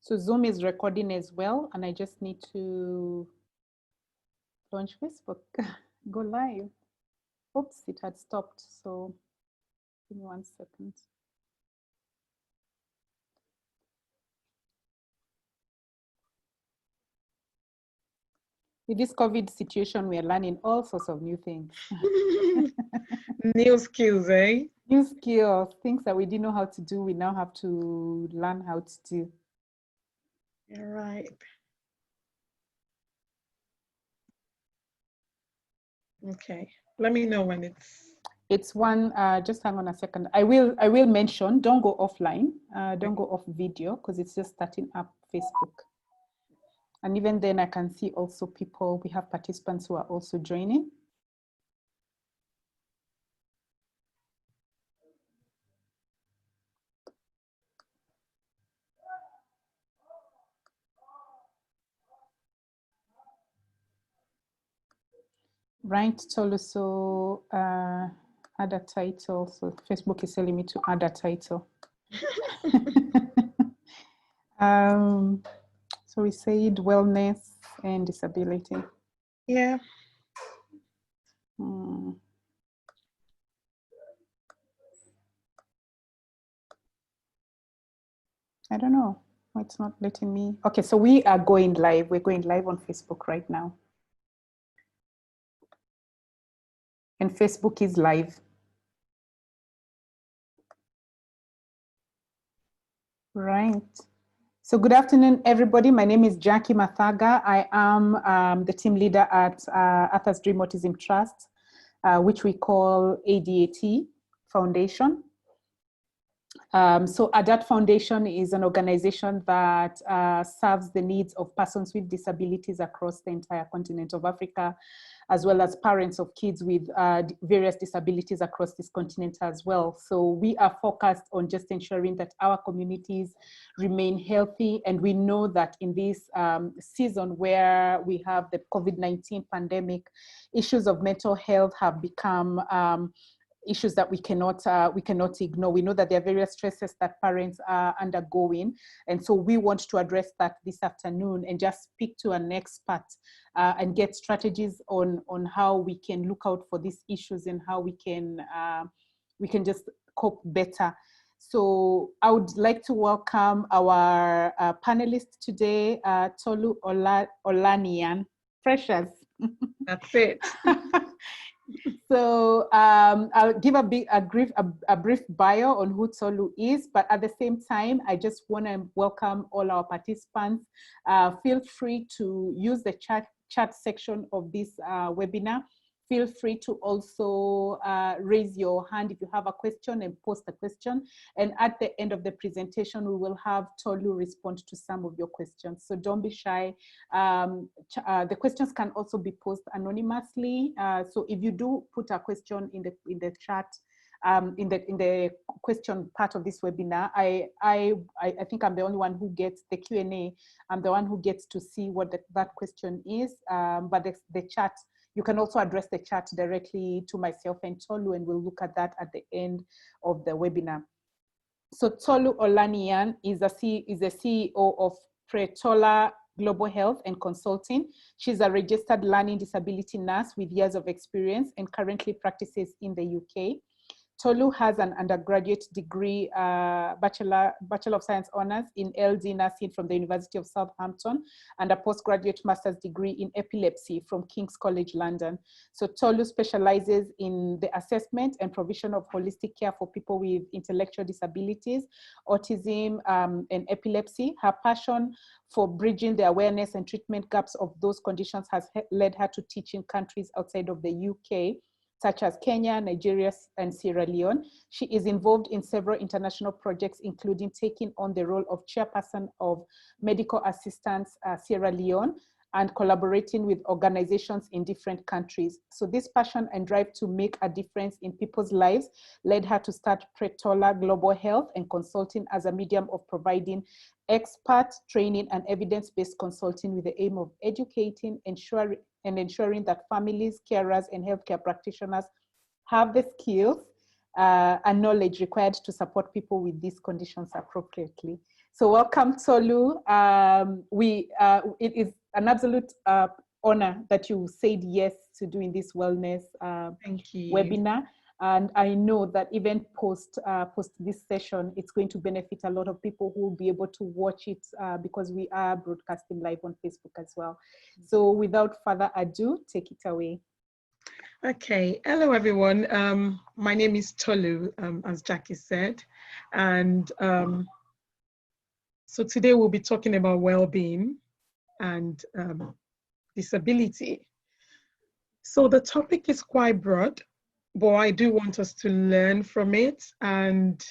So Zoom is recording as well, and I just need to launch Facebook, go live. Oops, it had stopped. So give me 1 second. With this COVID situation, we are learning all sorts of new things. New skills, eh? New skills, things that we didn't know how to do, we now have to learn how to do. You're right. Okay, let me know when it's one. Just hang on a second. I will mention. Don't go offline. Don't go off video because it's just starting up Facebook. And even then, I can see also people. We have participants who are also joining. Right, Tolu, so add a title. So Facebook is telling me to add a title. So we said wellness and disability. Yeah. I don't know. It's not letting me. Okay, so we are going live. We're going live on Facebook right now. And Facebook is live. Right. So good afternoon, everybody. My name is Jackie Mathaga. I am the team leader at Arthur's Dream Autism Trust, which we call ADAT Foundation. So ADAT Foundation is an organization that serves the needs of persons with disabilities across the entire continent of Africa, as well as parents of kids with various disabilities across this continent as well. So we are focused on just ensuring that our communities remain healthy. And we know that in this season where we have the COVID-19 pandemic, issues of mental health have become issues that we cannot ignore. We know that there are various stresses that parents are undergoing. And so we want to address that this afternoon and just speak to an expert and get strategies on how we can look out for these issues and how we can just cope better. So I would like to welcome our panelists today, Tolu Olaniyan. Precious. That's it. So I'll give a brief bio on who Tolu is, but at the same time, I just want to welcome all our participants. Feel free to use the chat section of this webinar. Feel free to also raise your hand if you have a question and post a question. And at the end of the presentation, we will have Tolu respond to some of your questions. So don't be shy. The questions can also be posted anonymously. So if you do put a question in the chat, in the question part of this webinar, I think I'm the only one who gets the Q&A. I'm the one who gets to see what that question is. But the chat, you can also address the chat directly to myself and Tolu, and we'll look at that at the end of the webinar. So Tolu Olaniyan is the CEO of Pretola Global Health and Consulting. She's a registered learning disability nurse with years of experience and currently practices in the UK. Tolu has an undergraduate degree, Bachelor of Science Honors in LD Nursing from the University of Southampton, and a postgraduate master's degree in epilepsy from King's College London. So Tolu specializes in the assessment and provision of holistic care for people with intellectual disabilities, autism, and epilepsy. Her passion for bridging the awareness and treatment gaps of those conditions has led her to teach in countries outside of the UK, such as Kenya, Nigeria, and Sierra Leone. She is involved in several international projects, including taking on the role of chairperson of Medical Assistance Sierra Leone and collaborating with organizations in different countries. So this passion and drive to make a difference in people's lives led her to start Pretola Global Health and Consulting as a medium of providing expert training and evidence-based consulting with the aim of educating, ensuring that families, carers, and healthcare practitioners have the skills and knowledge required to support people with these conditions appropriately. So welcome, Tolu. It is an absolute honor that you said yes to doing this wellness Thank you. webinar. And I know that even post this session, it's going to benefit a lot of people who will be able to watch it because we are broadcasting live on Facebook as well. So without further ado, take it away. Okay, hello everyone. My name is Tolu, as Jackie said, and so today we'll be talking about well-being and disability. So the topic is quite broad, but I do want us to learn from it and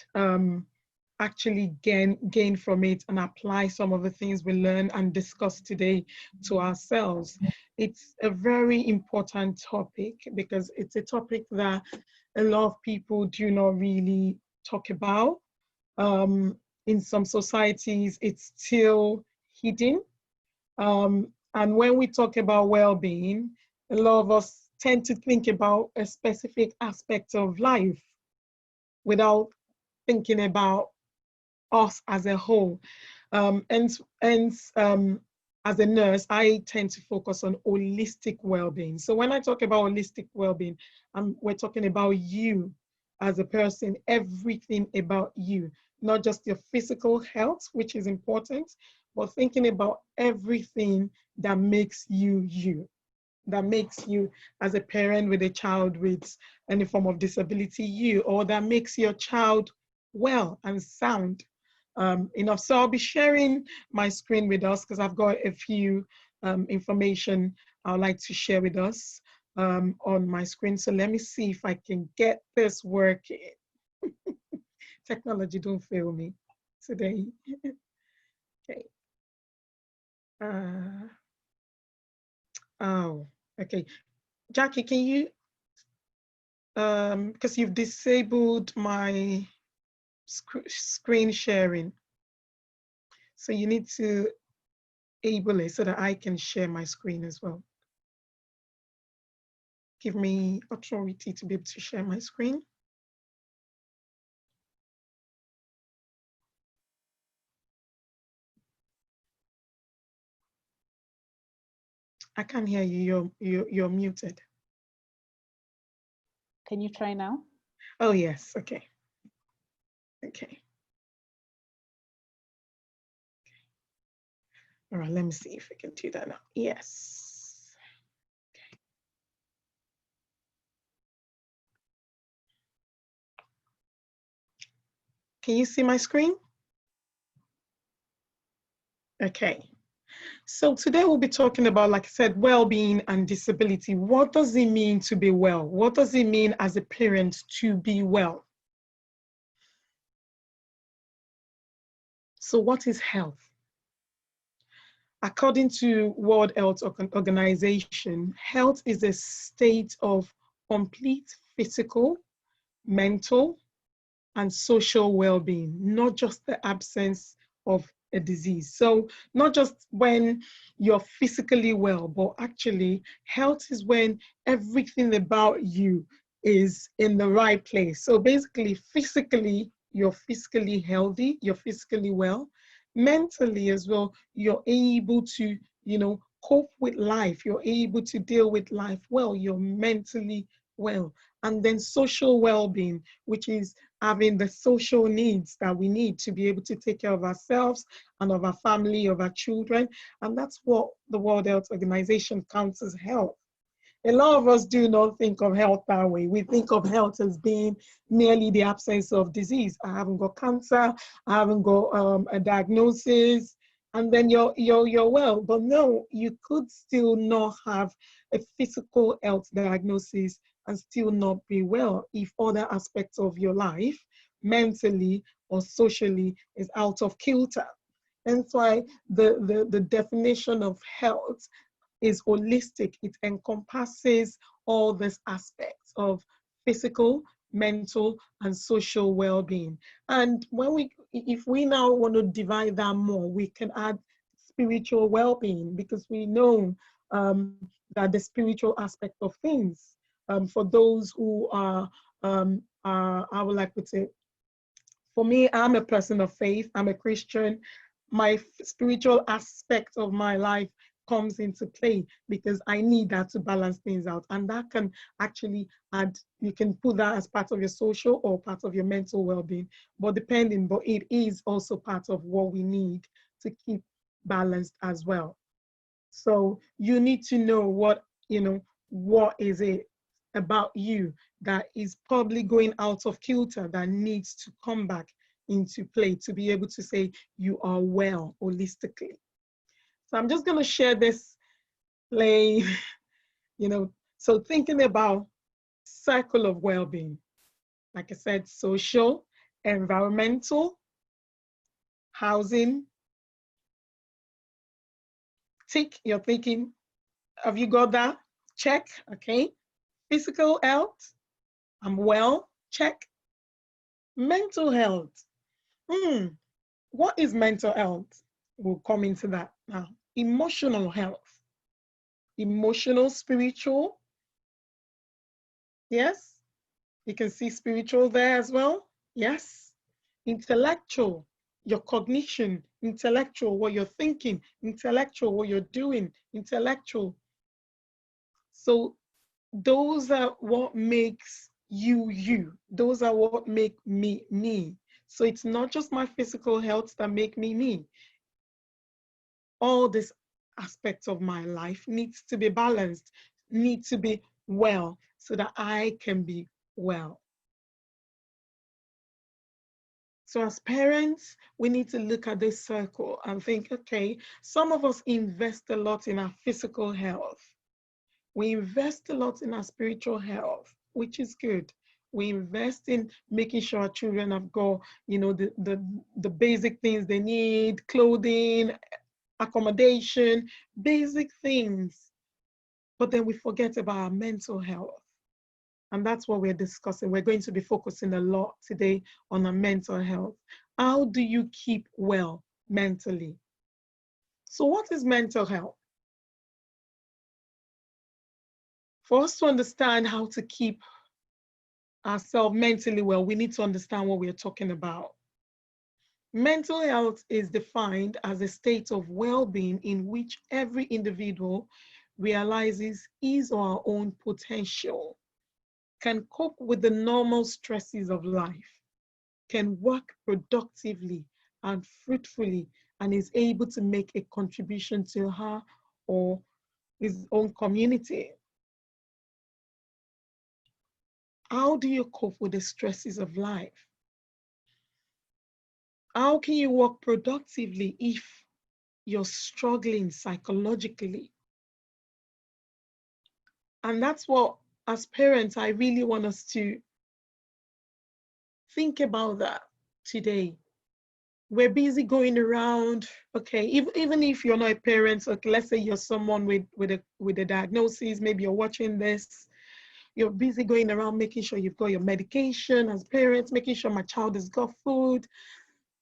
actually gain from it and apply some of the things we learn and discuss today to ourselves. It's a very important topic because it's a topic that a lot of people do not really talk about. In some societies, it's still hidden. And when we talk about well-being, a lot of us tend to think about a specific aspect of life without thinking about us as a whole. As a nurse, I tend to focus on holistic well-being. So when I talk about holistic well-being, we're talking about you as a person, everything about you, not just your physical health, which is important, but thinking about everything that makes you you, that makes you as a parent with a child with any form of disability you, or that makes your child well and sound. Enough. So I'll be sharing my screen with us because I've got a few information I'd like to share with us on my screen. So let me see if I can get this working. Technology, don't fail me today. Okay. Oh, okay. Jackie, can you, because you've disabled my screen sharing. So you need to enable it so that I can share my screen as well. Give me authority to be able to share my screen. I can't hear you. You're muted. Can you try now? Oh yes. Okay. Okay. All right. Let me see if I can do that now. Yes. Okay. Can you see my screen? Okay. So today we'll be talking about, like I said, well-being and disability. What does it mean to be well? What does it mean as a parent to be well? So what is health? According to World Health Organization, health is a state of complete physical, mental, and social well-being, not just the absence of a disease. So not just when you're physically well, but actually health is when everything about you is in the right place. So basically, physically, you're physically healthy, you're physically well. Mentally as well, you're able to, cope with life. You're able to deal with life well. You're mentally well. And then social well-being, which is having the social needs that we need to be able to take care of ourselves and of our family, of our children. And that's what the World Health Organization counts as health. A lot of us do not think of health that way. We think of health as being merely the absence of disease. I haven't got cancer, I haven't got a diagnosis, and then you're well. But no, you could still not have a physical health diagnosis and still not be well if other aspects of your life, mentally or socially, is out of kilter. And that's why the definition of health is holistic. It encompasses all these aspects of physical, mental, and social well-being. And if we now want to divide that more, we can add spiritual well-being, because we know that the spiritual aspect of things, for those who are, I would like to say, For me, I'm a person of faith. I'm a Christian. My spiritual aspect of my life comes into play because I need that to balance things out. And that can actually add, you can put that as part of your social or part of your mental well-being, but it is also part of what we need to keep balanced as well. So you need to know what is it about you that is probably going out of kilter that needs to come back into play to be able to say you are well holistically. So I'm just going to share this play, so thinking about cycle of well-being, like I said, social, environmental, housing. Tick, you're thinking, have you got that? Check, okay. Physical health, I'm well, check. Mental health, what is mental health? We'll come into that now. Emotional health, emotional, spiritual, yes. You can see spiritual there as well, yes. Intellectual, your cognition, intellectual, what you're thinking, intellectual, what you're doing, intellectual. So those are what makes you, you. Those are what make me, me. So it's not just my physical health that make me, me. All these aspects of my life needs to be balanced, need to be well, so that I can be well. So as parents, we need to look at this circle and think, okay, some of us invest a lot in our physical health. We invest a lot in our spiritual health, which is good. We invest in making sure our children have got, the basic things they need, clothing, accommodation, basic things. But then we forget about our mental health. And that's what we're discussing. We're going to be focusing a lot today on our mental health. How do you keep well mentally? So what is mental health? For us to understand how to keep ourselves mentally well, we need to understand what we're talking about. Mental health is defined as a state of well-being in which every individual realizes his or her own potential, can cope with the normal stresses of life, can work productively and fruitfully, and is able to make a contribution to her or his own community. How do you cope with the stresses of life? How can you work productively if you're struggling psychologically? And that's what, as parents, I really want us to think about that today. We're busy going around, okay, even if you're not a parent, okay, let's say you're someone with a diagnosis, maybe you're watching this, you're busy going around making sure you've got your medication as parents, making sure my child has got food,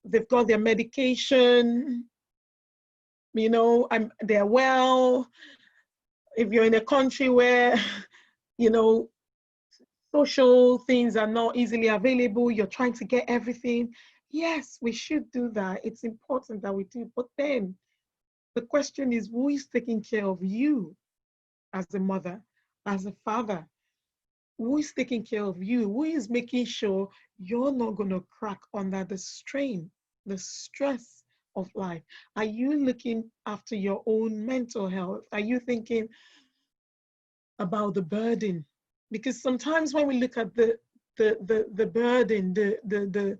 they've got their medication, they're well. If you're in a country where, social things are not easily available, you're trying to get everything. Yes, we should do that. It's important that we do. But then the question is, who is taking care of you as a mother, as a father? Who is taking care of you? Who is making sure you're not going to crack under the strain, the stress of life? Are you looking after your own mental health? Are you thinking about the burden? Because sometimes when we look at the burden, the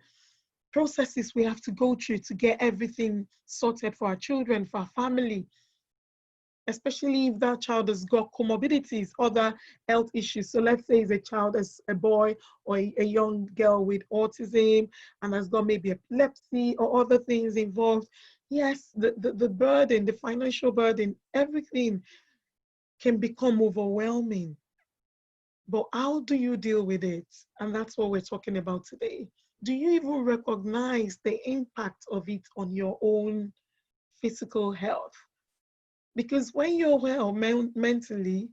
processes we have to go through to get everything sorted for our children, for our family, especially if that child has got comorbidities, other health issues. So let's say it's a child, as a boy or a young girl with autism and has got maybe epilepsy or other things involved. Yes, the burden, the financial burden, everything can become overwhelming. But how do you deal with it? And that's what we're talking about today. Do you even recognize the impact of it on your own physical health? Because when you're well mentally,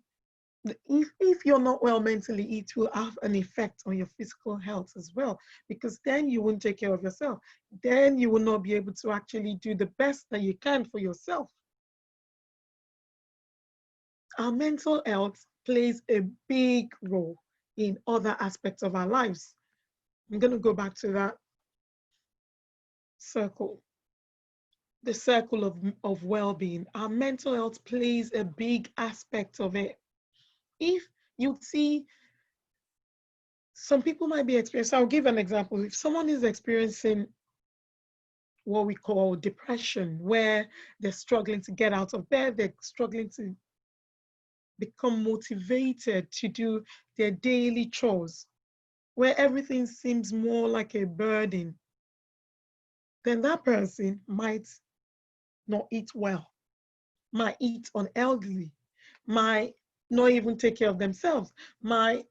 If you're not well mentally, it will have an effect on your physical health as well, because then you won't take care of yourself. Then you will not be able to actually do the best that you can for yourself. Our mental health plays a big role in other aspects of our lives. I'm going to go back to that circle, the circle of well-being. Our mental health plays a big aspect of it. If you see, some people might be experiencing, I'll give an example. If someone is experiencing what we call depression, where they're struggling to get out of bed, they're struggling to become motivated to do their daily chores, where everything seems more like a burden, then that person might not eat well, might eat unhealthily, might not even take care of themselves, might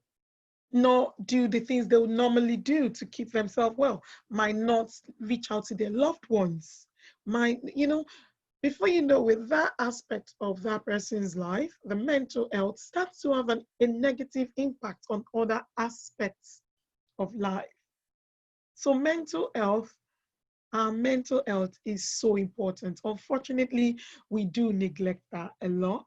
not do the things they would normally do to keep themselves well, might not reach out to their loved ones, might, before you know, with that aspect of that person's life, the mental health starts to have a negative impact on other aspects of life. So our mental health is so important. Unfortunately, we do neglect that a lot,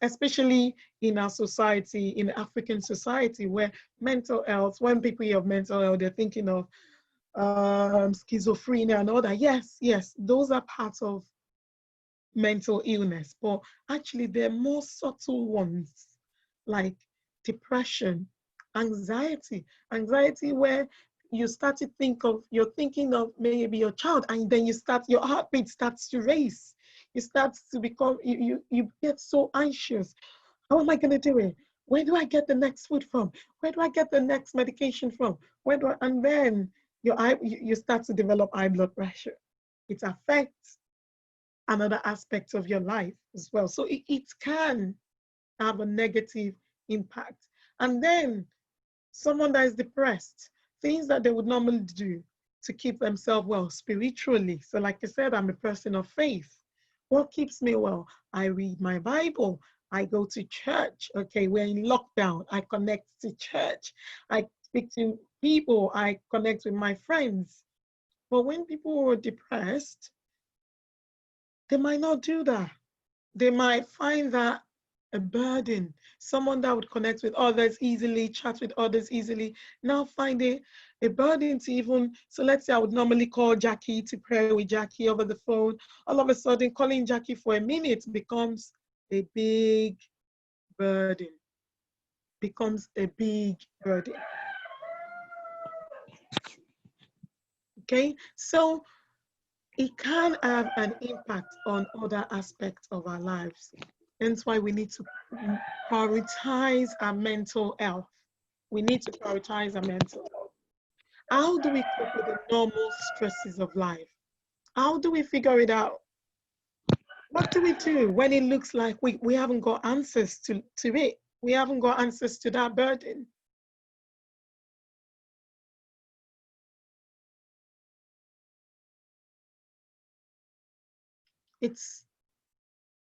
especially in our society, in African society, where mental health, when people hear of mental health, they're thinking of schizophrenia and all that. Yes, yes, those are parts of mental illness, but actually there are more subtle ones like depression, anxiety where you start to you're thinking of maybe your child, and then your heartbeat starts to race. You start to become, you get so anxious. How am I going to do it? Where do I get the next food from? Where do I get the next medication from? And then you start to develop high blood pressure. It affects another aspect of your life as well. So it can have a negative impact. And then someone that is depressed, things that they would normally do to keep themselves well spiritually. So like I said, I'm a person of faith. What keeps me well? I read my Bible. I go to church. Okay, we're in lockdown. I connect to church. I speak to people. I connect with my friends. But when people are depressed, they might not do that. They might find that a burden. Someone that would connect with others easily, chat with others easily, now find it a burden to even, so let's say I would normally call Jackie to pray with Jackie over the phone. All of a sudden, calling Jackie for a minute becomes a big burden. Becomes a big burden. Okay, so it can have an impact on other aspects of our lives. That's why we need to prioritize our mental health. We need to prioritize our mental health. How do we cope with the normal stresses of life? How do we figure it out? What do we do when it looks like we haven't got answers to it? We haven't got answers to that burden.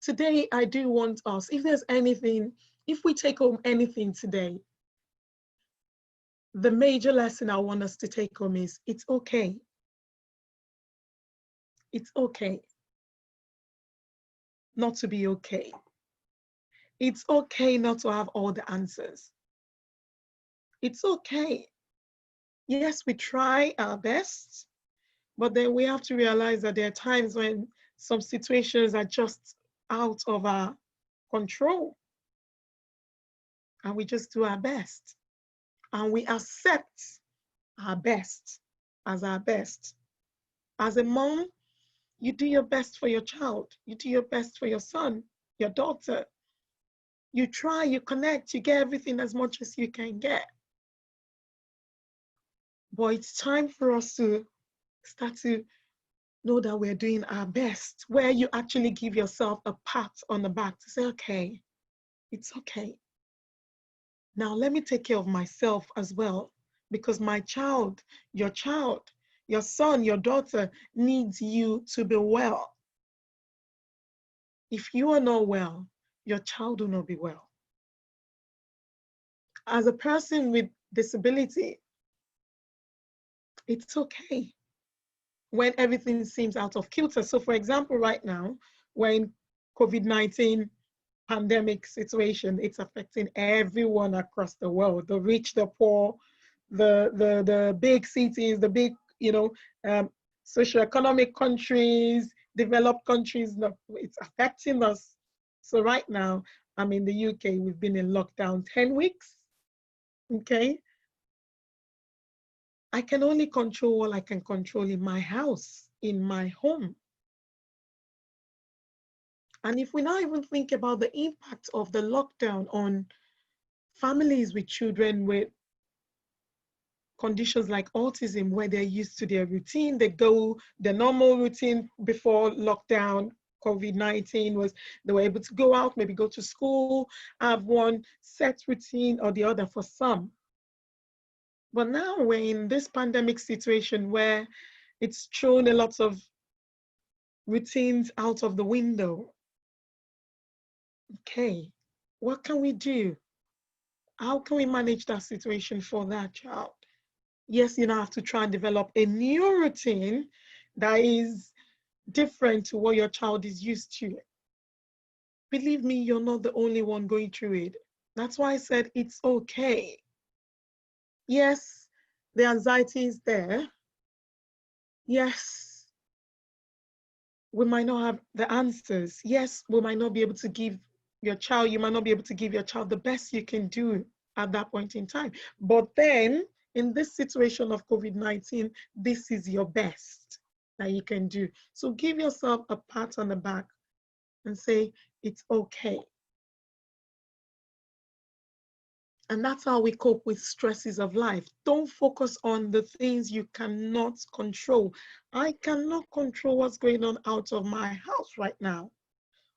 Today, I do want us, if there's anything, if we take home anything today, the major lesson I want us to take home is it's okay. It's okay not to be okay. It's okay not to have all the answers. It's okay. Yes, we try our best, but then we have to realize that there are times when some situations are just out of our control, and we just do our best, and we accept our best as our best. As a mom, you do your best for your child. You do your best for your son, your daughter. You try, you connect, you get everything as much as you can get. But it's time for us to start to know that we're doing our best, where you actually give yourself a pat on the back to say, okay, it's okay. Now let me take care of myself as well, because my child, your son, your daughter needs you to be well. If you are not well, your child will not be well. As a person with disability, it's okay when everything seems out of kilter. So for example, right now, when COVID-19 pandemic situation, it's affecting everyone across the world, the rich, the poor, the big cities, the big, um, socioeconomic countries, developed countries, it's affecting us. So right now, I'm in the UK, we've been in lockdown 10 weeks, okay? I can only control what I can control in my house, in my home. And if we now even think about the impact of the lockdown on families with children with conditions like autism, where they're used to their routine, they go their normal routine before lockdown, COVID-19 was, they were able to go out, maybe go to school, have one set routine or the other for some. But now we're in this pandemic situation where it's thrown a lot of routines out of the window. Okay, what can we do? How can we manage that situation for that child? Yes, you now have to try and develop a new routine that is different to what your child is used to. Believe me, you're not the only one going through it. That's why I said it's okay. Yes, the anxiety is there. Yes, we might not have the answers. Yes, we might not be able to give your child, you might not be able to give your child the best you can do at that point in time. But then, in this situation of COVID-19, this is your best that you can do. So give yourself a pat on the back and say, it's okay. And that's how we cope with stresses of life. Don't focus on the things you cannot control. I cannot control what's going on out of my house right now.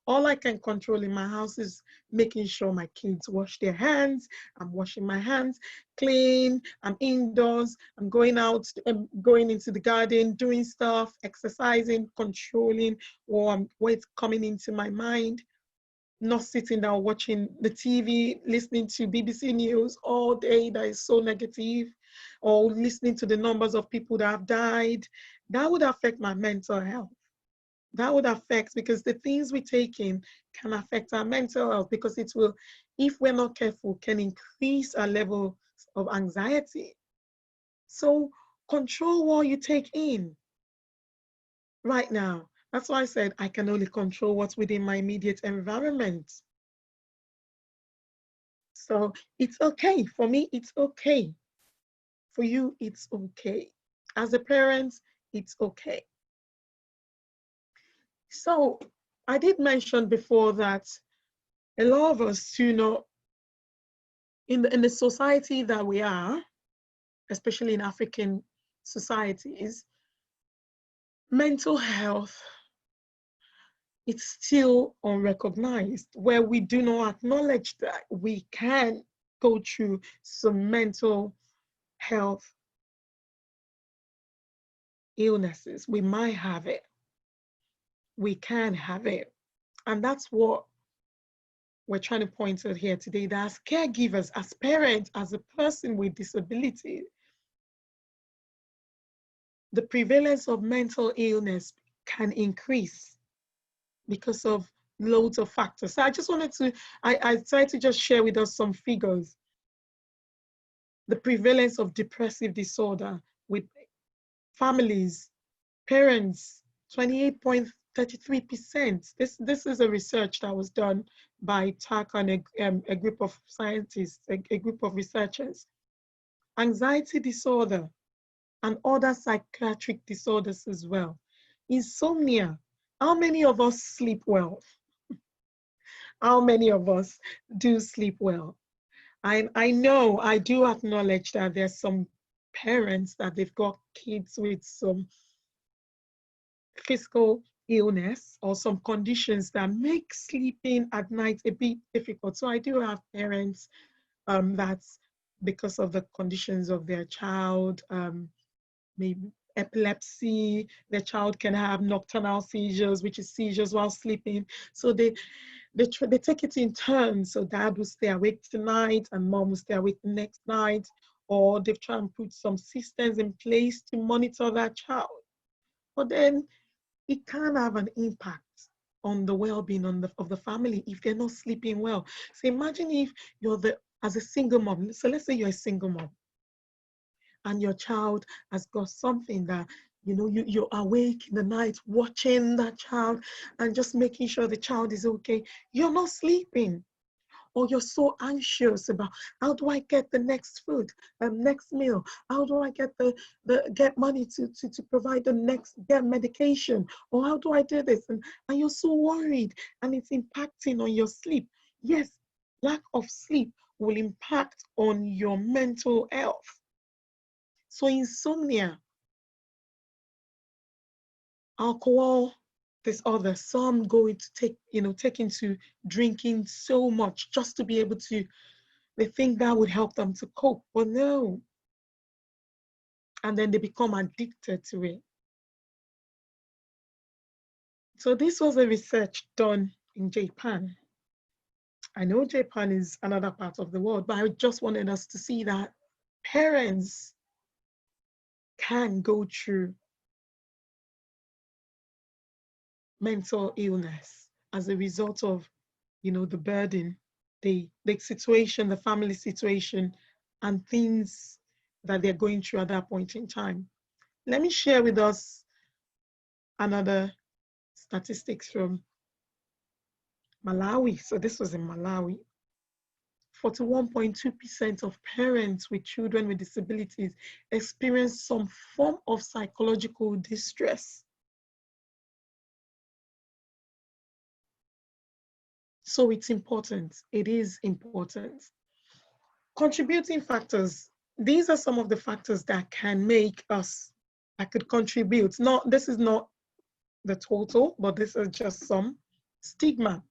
All I can control in my house is making sure my kids wash their hands. I'm washing my hands, clean, I'm indoors, I'm going out, I'm going into the garden, doing stuff, exercising, controlling what's coming into my mind. Not sitting down watching the TV, listening to BBC News all day that is so negative, or listening to the numbers of people that have died. That would affect my mental health. That would affect, because the things we take in can affect our mental health, because it will, if we're not careful, can increase our level of anxiety. So control what you take in right now. That's why I said I can only control what's within my immediate environment. So it's okay. For me, it's okay. For you, it's okay. As a parent, it's okay. So I did mention before that a lot of us, in the society that we are, especially in African societies, mental health, it's still unrecognized, where we do not acknowledge that we can go through some mental health illnesses. We might have it. We can have it. And that's what we're trying to point out here today, that as caregivers, as parents, as a person with disability, the prevalence of mental illness can increase because of loads of factors. So I just wanted to, I tried to just share with us some figures. The prevalence of depressive disorder with families, parents, 28.33%. This is a research that was done by TAC and a group of scientists, a group of researchers. Anxiety disorder and other psychiatric disorders as well. Insomnia. How many of us sleep well? How many of us do sleep well? I know, I do acknowledge that there's some parents that they've got kids with some physical illness or some conditions that make sleeping at night a bit difficult. So I do have parents that's because of the conditions of their child, maybe epilepsy. The child can have nocturnal seizures, which is seizures while sleeping. So they take it in turns. So dad will stay awake tonight and mom will stay awake the next night. Or they try and put some systems in place to monitor that child. But then it can have an impact on the well-being of the family if they're not sleeping well. So imagine if as a single mom, so let's say you're a single mom and your child has got something that, you're awake in the night watching that child and just making sure the child is okay. You're not sleeping. Or you're so anxious about, how do I get the next food, next meal? How do I get get money to provide get medication? Or how do I do this? And you're so worried and it's impacting on your sleep. Yes, lack of sleep will impact on your mental health. So insomnia, alcohol, this other, some go into take into drinking so much just to be able to, they think that would help them to cope, but no. And then they become addicted to it. So this was a research done in Japan. I know Japan is another part of the world, but I just wanted us to see that parents can go through mental illness as a result of, the burden, the situation, the family situation, and things that they're going through at that point in time. Let me share with us another statistics from Malawi. So this was in Malawi. 41.2% of parents with children with disabilities experience some form of psychological distress. So it's important. It is important. Contributing factors. These are some of the factors that can make us, that could contribute. This is not the total, but this is just some. Stigma.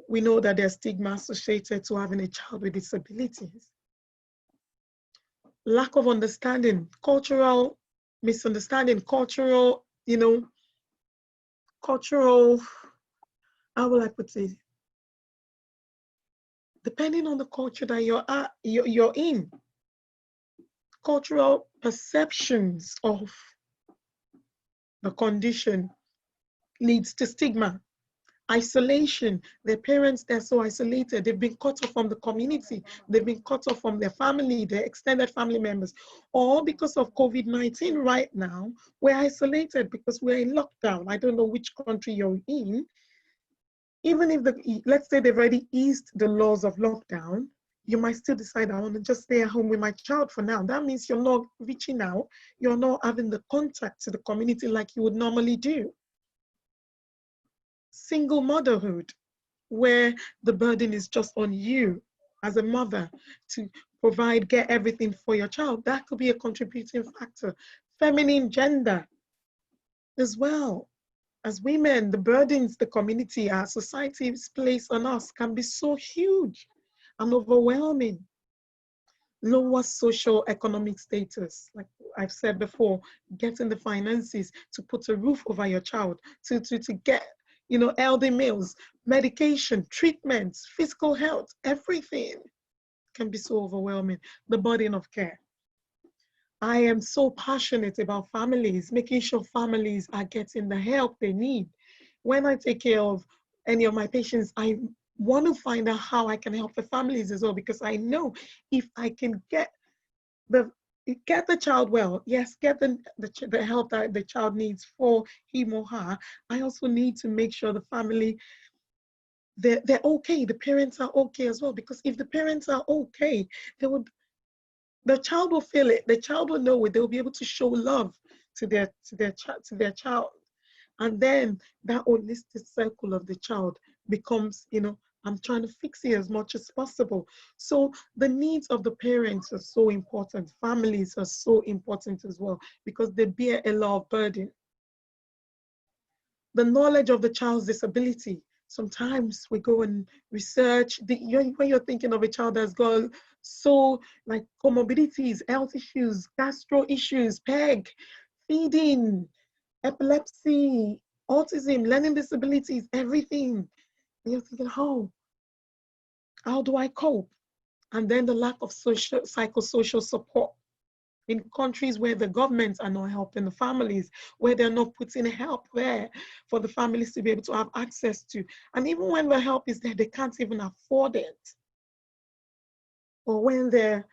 We know that there's stigma associated to having a child with disabilities. Lack of understanding, cultural misunderstanding, cultural, how will I put it? Depending on the culture that you're in, cultural perceptions of the condition leads to stigma. Isolation, their parents, they're so isolated. They've been cut off from the community. They've been cut off from their family, their extended family members. Or because of COVID-19 right now, we're isolated because we're in lockdown. I don't know which country you're in. Even if let's say they've already eased the laws of lockdown, you might still decide, I want to just stay at home with my child for now. That means you're not reaching out. You're not having the contact to the community like you would normally do. Single motherhood, where the burden is just on you as a mother to get everything for your child. That could be a contributing factor. Feminine gender as well. As women, the burdens the community, our society's place on us can be so huge and overwhelming. Lower socio-economic status, like I've said before, getting the finances to put a roof over your child, to get, elderly meals, medication, treatments, physical health, everything can be so overwhelming. The burden of care. I am so passionate about families, making sure families are getting the help they need. When I take care of any of my patients, I want to find out how I can help the families as well, because I know if I can get the child well, yes, get the help that the child needs for him or her, I also need to make sure the family, they're okay, the parents are okay as well, because if the parents are okay, the child will feel it. The child will know it. They'll be able to show love to their child. And then that holistic circle of the child becomes, I'm trying to fix it as much as possible. So the needs of the parents are so important. Families are so important as well, because they bear a lot of burden. The knowledge of the child's disability. Sometimes we go and research, when you're thinking of a child that's got so like comorbidities, health issues, gastro issues, PEG, feeding, epilepsy, autism, learning disabilities, everything. And you're thinking, how do I cope? And then the lack of psychosocial support in countries where the governments are not helping the families, where they're not putting help there for the families to be able to have access to. And even when the help is there, they can't even afford it. Or when they're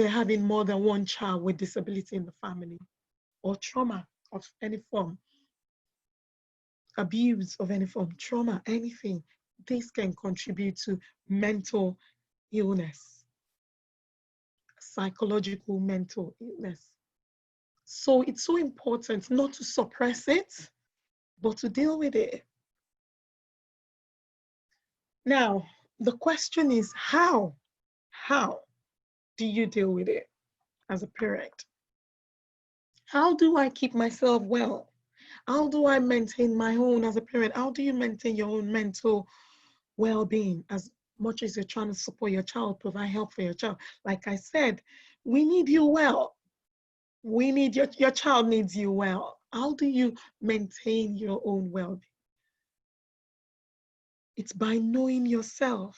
having more than one child with disability in the family, or trauma of any form, abuse of any form, trauma, anything, this can contribute to mental illness, psychological mental illness. So it's so important not to suppress it, but to deal with it. Now, the question is how? How do you deal with it as a parent? How do I keep myself well? How do I maintain my own as a parent? How do you maintain your own mental well-being as much as you're trying to support your child, provide help for your child? Like I said, we need you well. We need your child needs you well. How do you maintain your own well-being? It's by knowing yourself.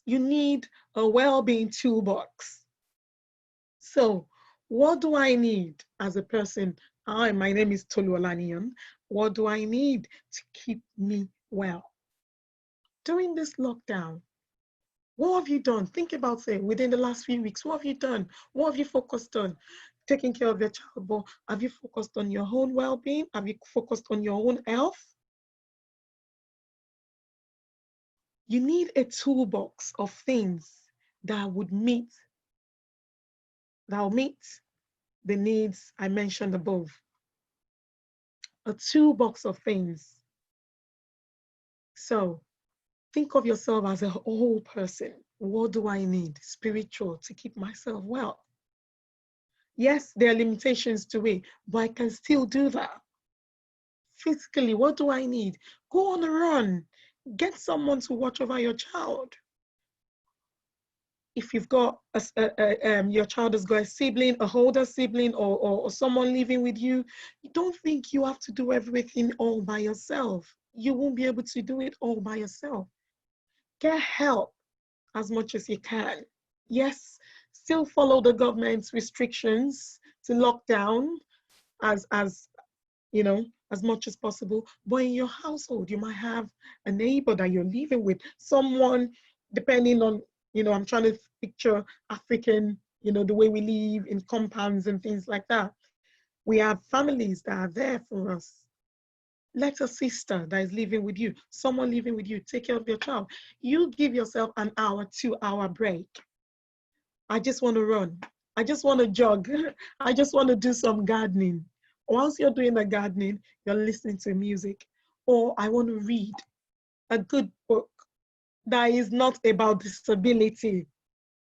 You need a well-being toolbox. So what do I need as a person? Hi, my name is Tolu Olaniyan. What do I need to keep me well? During this lockdown, what have you done? Think about it within the last few weeks. What have you done? What have you focused on? Taking care of your child, but have you focused on your own well-being? Have you focused on your own health? You need a toolbox of things that will meet the needs I mentioned above. A toolbox of things. So think of yourself as a whole person. What do I need spiritual to keep myself well? Yes, there are limitations to it, but I can still do that. Physically, what do I need? Go on a run. Get someone to watch over your child. If you've got your child has got a sibling, a older sibling, or someone living with you, you don't think you have to do everything all by yourself. You won't be able to do it all by yourself. Get help as much as you can. Yes, still follow the government's restrictions to lock down as you know, as much as possible. But in your household, you might have a neighbor that you're living with, someone, depending on, I'm trying to picture African, the way we live in compounds and things like that. We have families that are there for us. Let a sister that is living with you, someone living with you, take care of your child. You give yourself an hour, 2-hour break. I just want to run. I just want to jog. I just want to do some gardening. Whilst you're doing the gardening, you're listening to music. Or I want to read a good book that is not about disability.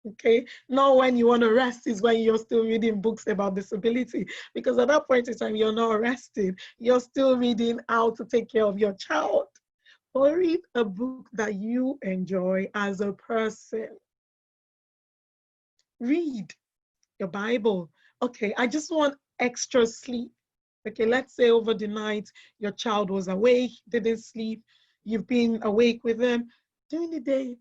Okay? Not when you want to rest is when you're still reading books about disability. Because at that point in time, you're not resting. You're still reading how to take care of your child. Or read a book that you enjoy as a person. Read your Bible. Okay, I just want extra sleep. Okay, let's say over the night, your child was awake, didn't sleep, you've been awake with them. During the day,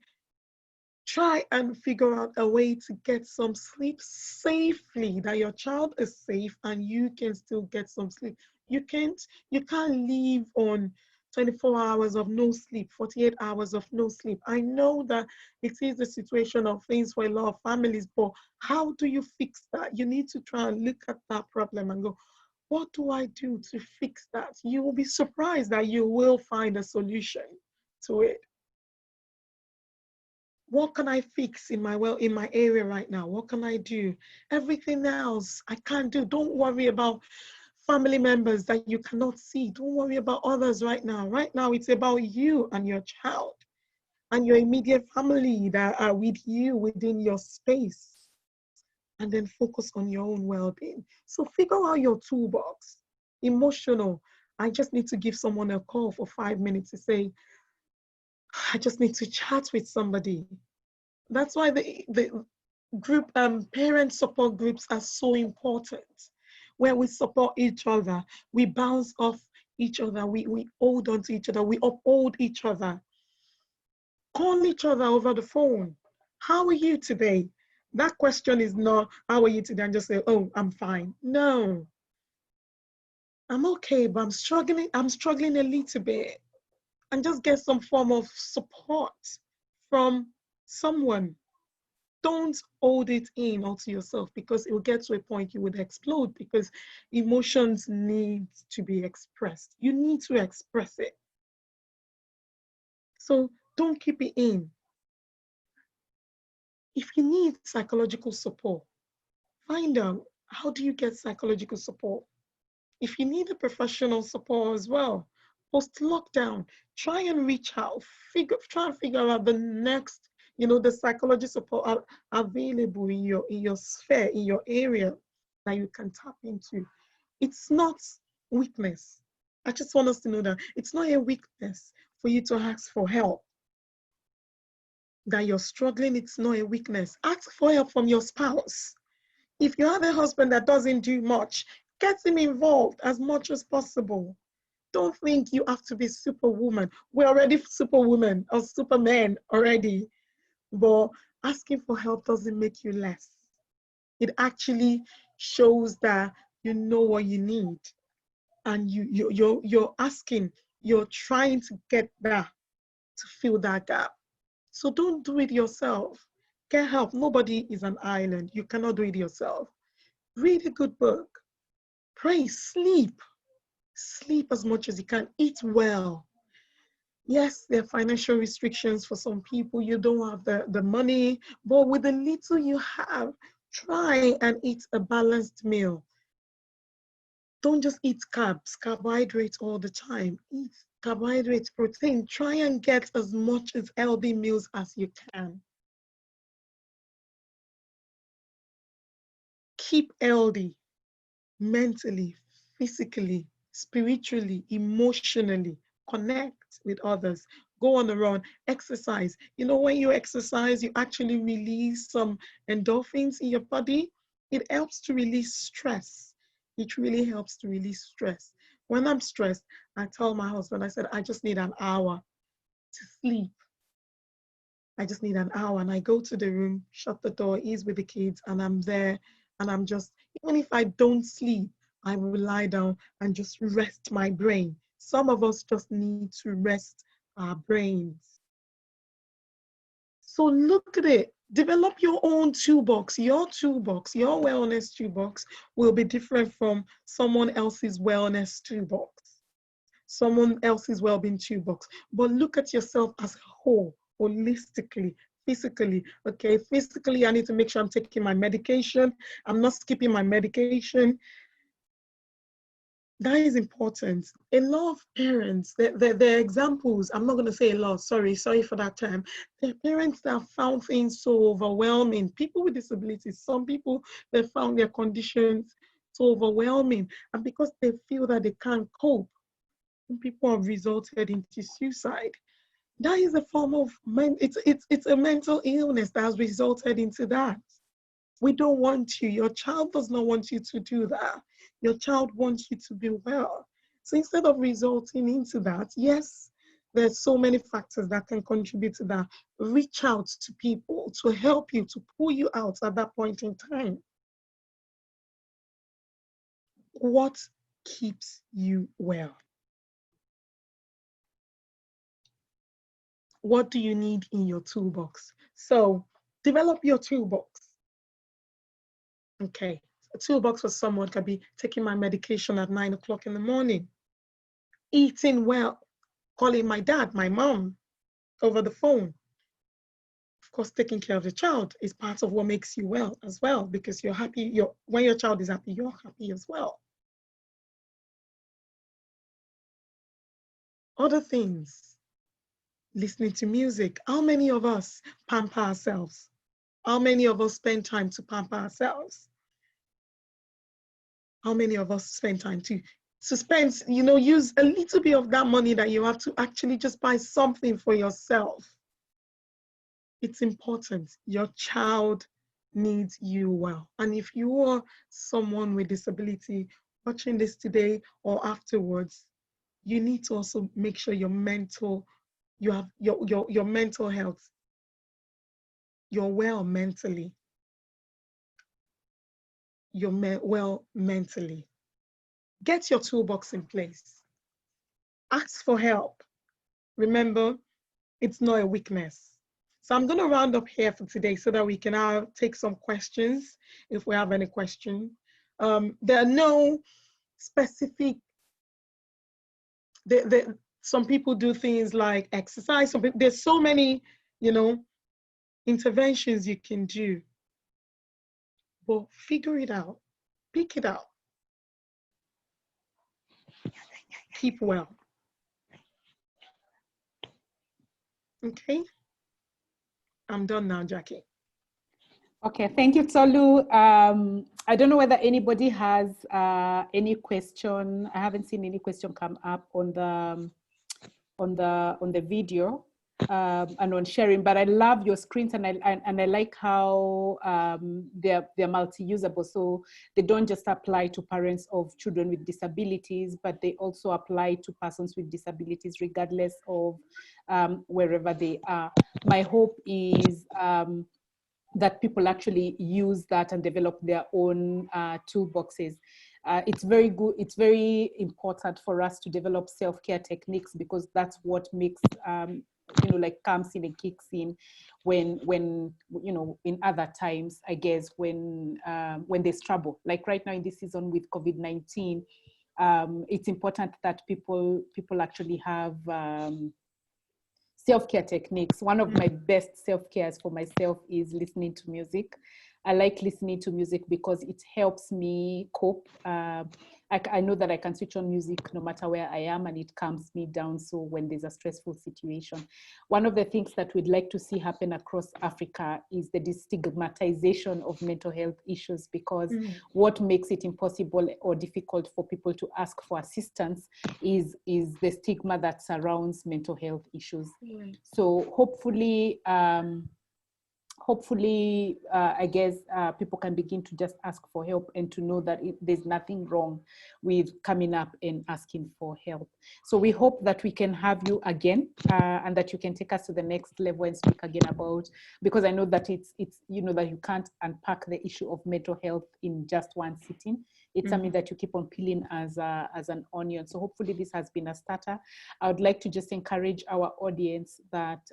try and figure out a way to get some sleep safely, that your child is safe and you can still get some sleep. You can't live on 24 hours of no sleep, 48 hours of no sleep. I know that it is a situation of things for a lot of families, but how do you fix that? You need to try and look at that problem and go, what do I do to fix that? You will be surprised that you will find a solution to it. What can I fix in my area right now? What can I do? Everything else I can't do. Don't worry about family members that you cannot see. Don't worry about others right now. Right now, it's about you and your child and your immediate family that are with you within your space. And then focus on your own well-being. So figure out your toolbox, emotional, I just need to give someone a call for 5 minutes to say, I just need to chat with somebody. That's why the group parent support groups are so important, where we support each other, we bounce off each other, we hold on to each other, we uphold each other, call each other over the phone. How are you today? That question is not, how are you today? And just say, oh, I'm fine. No, I'm okay, but I'm struggling a little bit. And just get some form of support from someone. Don't hold it in onto yourself, because it will get to a point you would explode, because emotions need to be expressed. You need to express it. So don't keep it in. If you need psychological support, find out, how do you get psychological support? If you need a professional support as well, post lockdown, try and reach out, try and figure out the next, the psychology support available in your sphere, in your area, that you can tap into. It's not weakness. I just want us to know that it's not a weakness for you to ask for help. That you're struggling, it's not a weakness. Ask for help from your spouse. If you have a husband that doesn't do much, get him involved as much as possible. Don't think you have to be superwoman. We're already superwoman or superman already, but asking for help doesn't make you less. It actually shows that you know what you need, and you're asking, you're trying to get that, to fill that gap. So don't do it yourself. Get help. Nobody is an island. You cannot do it yourself. Read a good book. Pray, sleep. Sleep as much as you can. Eat well. Yes, there are financial restrictions for some people. You don't have the money, but with the little you have, try and eat a balanced meal. Don't just eat carbohydrates all the time. Eat carbohydrates, protein. Try and get as much as healthy meals as you can. Keep healthy mentally, physically, spiritually, emotionally. Connect with others. Go on a run, exercise. When you exercise, you actually release some endorphins in your body. It helps to release stress. It really helps to release stress. When I'm stressed, I tell my husband, I said, I just need an hour to sleep. I just need an hour. And I go to the room, shut the door, he's with the kids, and I'm there. And I'm just, even if I don't sleep, I will lie down and just rest my brain. Some of us just need to rest our brains. So look at it. Develop your own toolbox. Your toolbox, your wellness toolbox will be different from someone else's wellness toolbox, someone else's well-being toolbox. But look at yourself as a whole, holistically, physically. Okay, physically, I need to make sure I'm taking my medication. I'm not skipping my medication. That is important. A lot of parents, their examples, I'm not going to say a lot, sorry for that term. There are parents that have found things so overwhelming. People with disabilities, some people, they found their conditions so overwhelming. And because they feel that they can't cope, people have resulted into suicide. That is a form of, it's a mental illness that has resulted into that. We don't want you. Your child does not want you to do that. Your child wants you to be well. So instead of resulting into that, yes, there's so many factors that can contribute to that. Reach out to people to help you, to pull you out at that point in time. What keeps you well? What do you need in your toolbox? So develop your toolbox. Okay, a toolbox for someone could be taking my medication at 9 o'clock in the morning, eating well, calling my dad, my mom over the phone. Of course, taking care of the child is part of what makes you well as well, because you're happy. When your child is happy, you're happy as well. Other things, listening to music. How many of us pamper ourselves? How many of us spend time to pamper ourselves? How many of us spend time to to spend, use a little bit of that money that you have to actually just buy something for yourself. It's important. Your child needs you well. And if you are someone with disability watching this today or afterwards, you need to also make sure you have your mental health, you're well mentally. You're well mentally. Get your toolbox in place. Ask for help. Remember, it's not a weakness. So I'm going to round up here for today so that we can take some questions if we have any questions. There are no specific, some people do things like exercise. There's so many, interventions you can do. But figure it out. Pick it out. Keep well. Okay? I'm done now, Jackie. Okay, thank you, Tolu. I don't know whether anybody has any question. I haven't seen any question come up on the video and on sharing, but I love your screens, and I like how they're multi-usable, so they don't just apply to parents of children with disabilities, but they also apply to persons with disabilities regardless of wherever they are. My hope is that people actually use that and develop their own toolboxes. It's very good. It's very important for us to develop self-care techniques, because that's what makes, like comes in and kicks in when in other times, I guess, when there's trouble. Like right now in this season with COVID-19, it's important that people actually have self-care techniques. One of my best self-cares for myself is listening to music. I like listening to music because it helps me cope. I know that I can switch on music no matter where I am, and it calms me down. So when there's a stressful situation, one of the things that we'd like to see happen across Africa is the destigmatization of mental health issues, because what makes it impossible or difficult for people to ask for assistance is the stigma that surrounds mental health issues. So hopefully, I guess people can begin to just ask for help and to know that there's nothing wrong with coming up and asking for help. So we hope that we can have you again and that you can take us to the next level and speak again about, because I know that it's that you can't unpack the issue of mental health in just one sitting. It's something that you keep on peeling as an onion. So hopefully this has been a starter. I would like to just encourage our audience that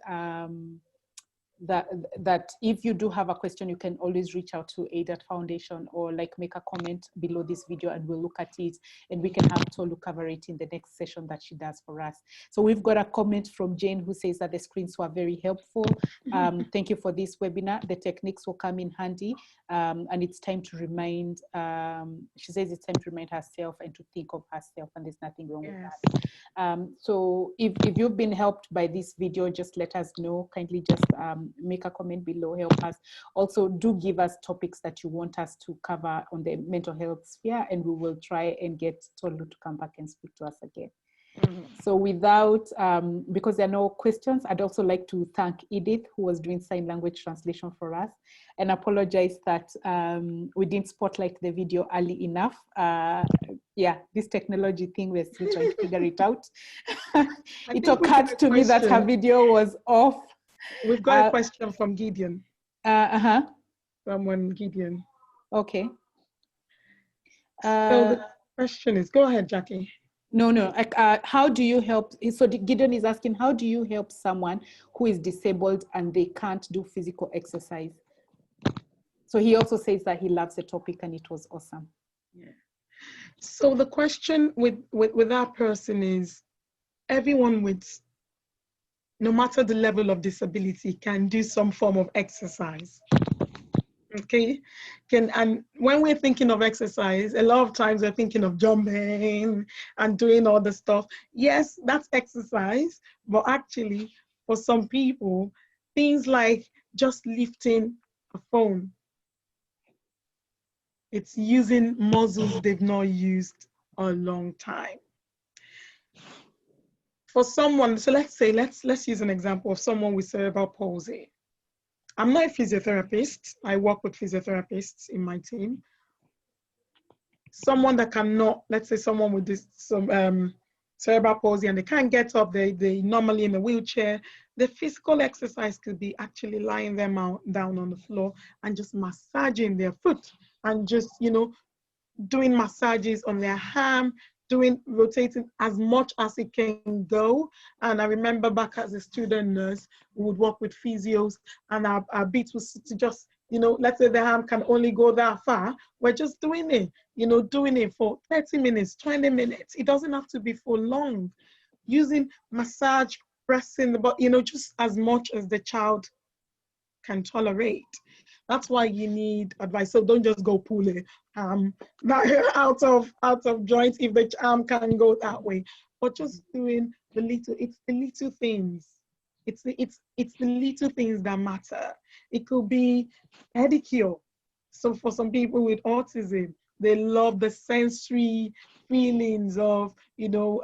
that if you do have a question, you can always reach out to ADAT Foundation or make a comment below this video, and we'll look at it and we can have Tolu cover it in the next session that she does for us. So we've got a comment from Jane who says that the screens were very helpful. Thank you for this webinar. The techniques will come in handy, and it's time to remind, she says it's time to remind herself and to think of herself, and there's nothing wrong with that. So if you've been helped by this video, just let us know. Kindly just make a comment below, help us. Also, do give us topics that you want us to cover on the mental health sphere, and we will try and get Tolu to come back and speak to us again. So without, because there are no questions, I'd also like to thank Edith, who was doing sign language translation for us, and apologize that we didn't spotlight the video early enough. Yeah, this technology thing, we're still trying to figure it out. It occurred to me that her video was off. We've got a question from Gideon. From Gideon. Okay. So the question is, go ahead, Jackie. No. How do you help? So Gideon is asking, how do you help someone who is disabled and they can't do physical exercise? So he also says that he loves the topic and it was awesome. Yeah. So the question with that person is, everyone with, no matter the level of disability, can do some form of exercise. Okay, and when we're thinking of exercise, a lot of times we're thinking of jumping and doing all the stuff. Yes, that's exercise, but actually for some people, things like just lifting a phone, it's using muscles they've not used a long time. For someone, so let's use an example of someone with cerebral palsy. I'm not a physiotherapist. I work with physiotherapists in my team. Someone that cannot, let's say someone with this cerebral palsy and they can't get up, they normally in a wheelchair, the physical exercise could be actually lying them down on the floor and just massaging their foot and just, you know, doing massages on their arm, rotating as much as it can go. And I remember back as a student nurse, we would work with physios and our beat was to just, you know, let's say the arm can only go that far. We're just doing it, you know, doing it for 30 minutes, 20 minutes. It doesn't have to be for long. Using massage, pressing the body, you know, just as much as the child can tolerate. That's why you need advice. So don't just go pull it out of joint if the arm can go that way. But just doing the little, it's the little things. It's the little things that matter. It could be pedicure. So for some people with autism, they love the sensory feelings of, you know,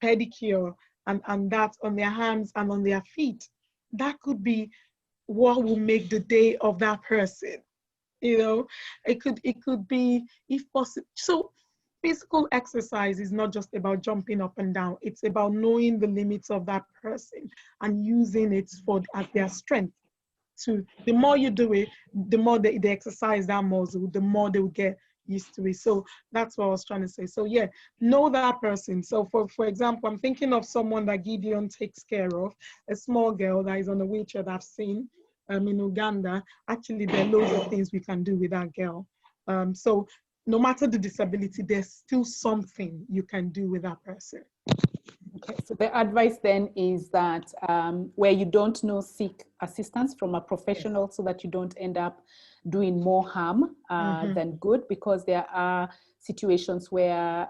pedicure and that on their hands and on their feet. That could be what will make the day of that person. You know, it could be, if possible. So physical exercise is not just about jumping up and down. It's about knowing the limits of that person and using it as their strength. So the more you do it, the more they exercise that muscle, the more they will get used to it. So that's what I was trying to say. So yeah, know that person. So for example, I'm thinking of someone that Gideon takes care of, a small girl that is on a wheelchair that I've seen in Uganda. Actually, there are loads of things we can do with that girl. So no matter the disability, there's still something you can do with that person. Okay, so the advice then is that where you don't know, seek assistance from a professional so that you don't end up doing more harm than good, because there are situations where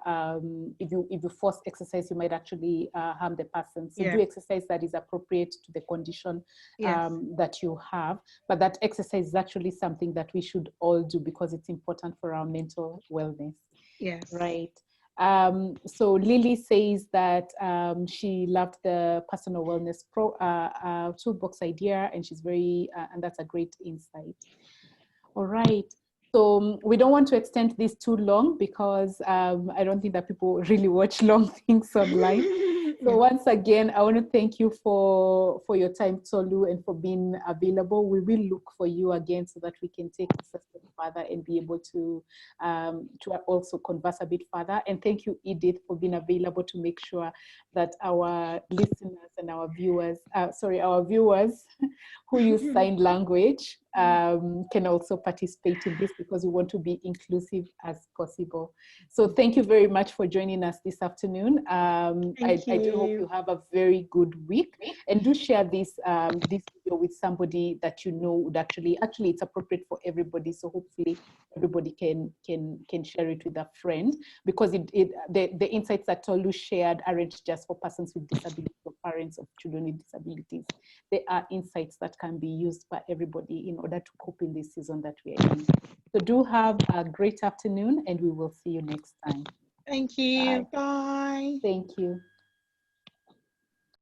if you force exercise, you might actually harm the person. So do exercise that is appropriate to the condition that you have. But that exercise is actually something that we should all do because it's important for our mental wellness. Yes. Right. So Lily says that she loved the personal wellness toolbox idea, and she's very, and that's a great insight. All right. So we don't want to extend this too long because I don't think that people really watch long things online. So once again, I want to thank you for your time, Tolu, and for being available. We will look for you again so that we can take this a step further and be able to also converse a bit further. And thank you, Edith, for being available to make sure that our listeners and our viewers who use sign language can also participate in this, because we want to be inclusive as possible. So thank you very much for joining us this afternoon. I do hope you have a very good week, and do share this video with somebody that you know would actually it's appropriate for everybody. So hopefully everybody can share it with a friend, because the insights that Tolu shared aren't just for persons with disabilities or parents of children with disabilities. They are insights that can be used by everybody in order to cope in this season that we are in. So do have a great afternoon, and we will see you next time. Thank you. Bye. Thank you.